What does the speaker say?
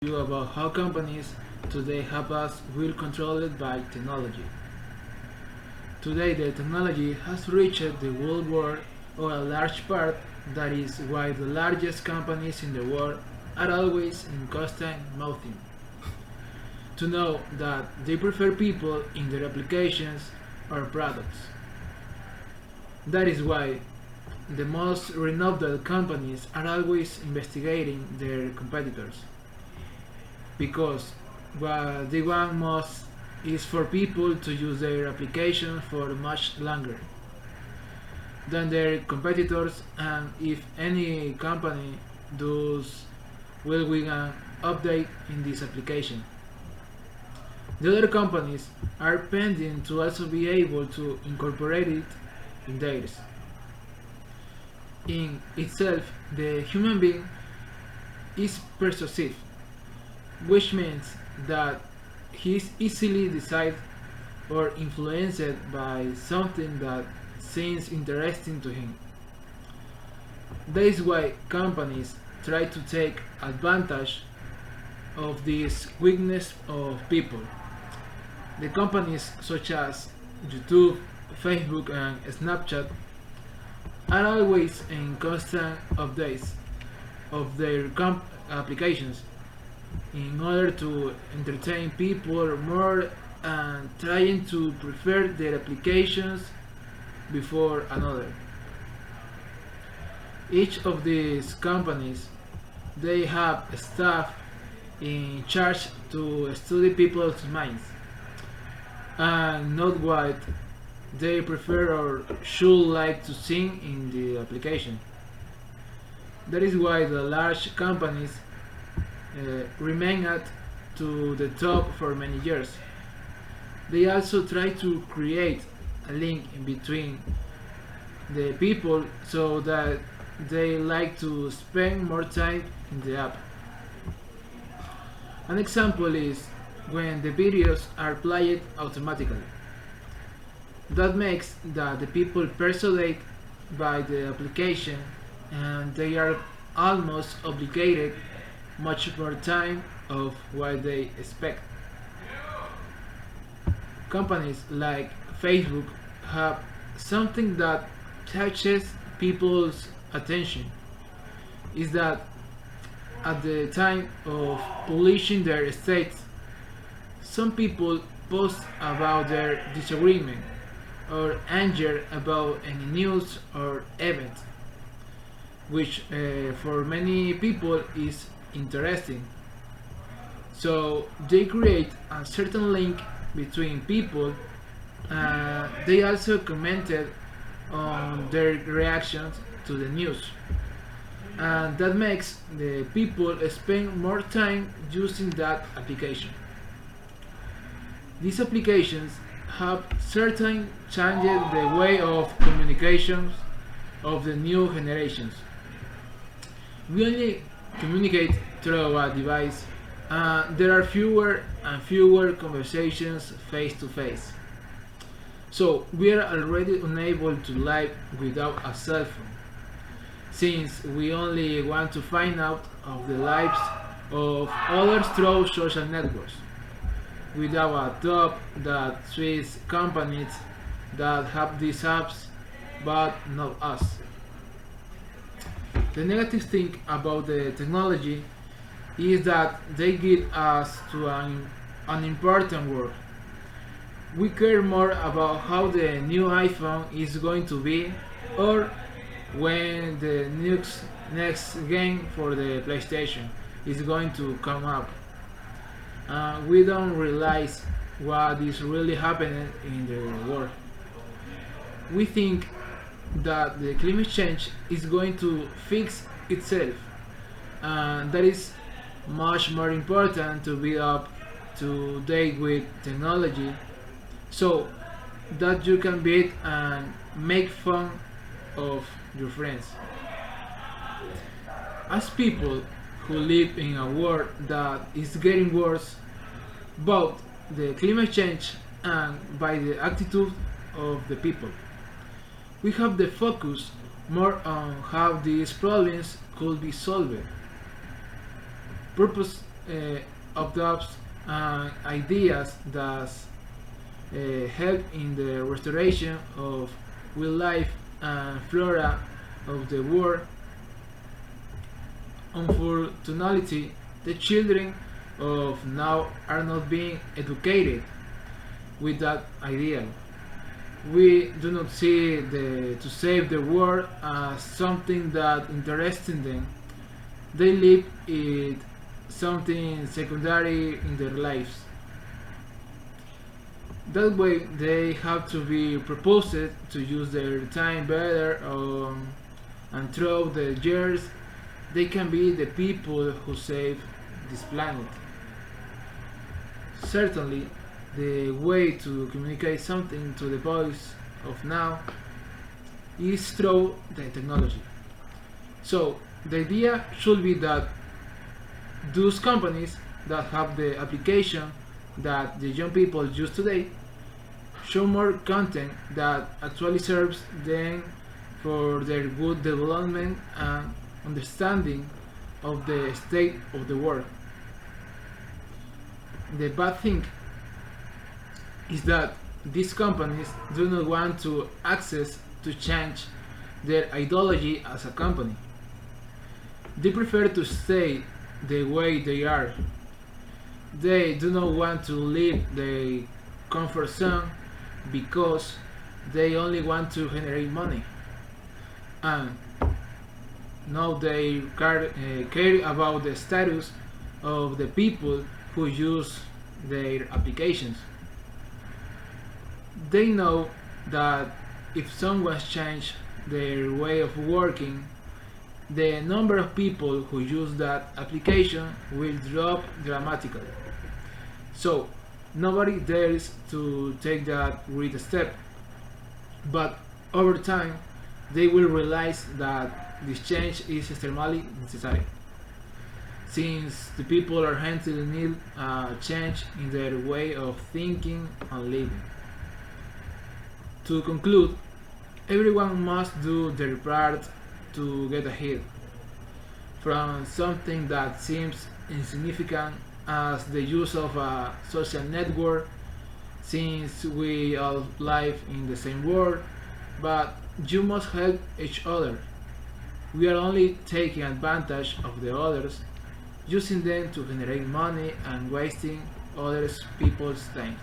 you about how companies today have us well controlled by technology. Today the technology has reached the world world or a large part. That is why the largest companies in the world are always in constant moving. To know that they prefer people in their applications or products. That is why the most renowned companies are always investigating their competitors, because what they want most is for people to use their application for much longer than their competitors, and if any company does well with an update in this application, the other companies are pending to also be able to incorporate it in theirs. In itself, the human being is persuasive, which means that he is easily decided or influenced by something that seems interesting to him. That is why companies try to take advantage of this weakness of people. The companies such as YouTube, Facebook, and Snapchat are always in constant updates of their applications in order to entertain people more and trying to prefer their applications before another. Each of these companies, they have staff in charge to study people's minds and not what they prefer or should like to see in the application. That is why the large companies remain at to the top for many years. They also try to create a link in between the people so that they like to spend more time in the app. An example is when the videos are played automatically. That makes that the people persuaded by the application, and they are almost obligated much more time of what they expect. Companies like Facebook have something that catches people's attention, is that at the time of publishing their states, some people post about their disagreement or anger about any news or event, which for many people is interesting. So they create a certain link between people. They also commented on their reactions to the news, and that makes the people spend more time using that application. These applications have certain changed the way of communications of the new generations. We only communicate through a device. There are fewer and fewer conversations face to face. So we are already unable to live without a cell phone, since we only want to find out of the lives of others through social networks, without a thought that Swiss companies that have these apps but not us. The negative thing about the technology is that they get us to an important world. We care more about how the new iPhone is going to be, or when the next game for the PlayStation is going to come up. We don't realize what is really happening in the world. We think that the climate change is going to fix itself, and that is much more important to be up to date with technology so that you can beat and make fun of your friends. As people who live in a world that is getting worse, both the climate change and by the attitude of the people, we have the focus more on how these problems could be solved. Purpose adopts ideas that help in the restoration of wildlife and flora of the world. Unfortunately, the children of now are not being educated with that ideal. We do not see to save the world as something that interests them. They live it something secondary in their lives. That way, they have to be proposed to use their time better, and through the years, they can be the people who save this planet. Certainly, the way to communicate something to the boys of now is through the technology. So, the idea should be that those companies that have the application that the young people use today show more content that actually serves them for their good development and understanding of the state of the world. The bad thing is that these companies do not want to access to change their ideology as a company. They prefer to stay the way they are. They do not want to leave the comfort zone because they only want to generate money. And now they care about the status of the people who use their applications. They know that if someone changes their way of working, the number of people who use that application will drop dramatically. So nobody dares to take that great step. But over time, they will realize that this change is extremely necessary, since the people are going to need a change in their way of thinking and living. To conclude, everyone must do their part to get ahead from something that seems insignificant as the use of a social network, since we all live in the same world, but you must help each other. We are only taking advantage of the others, using them to generate money and wasting other people's time.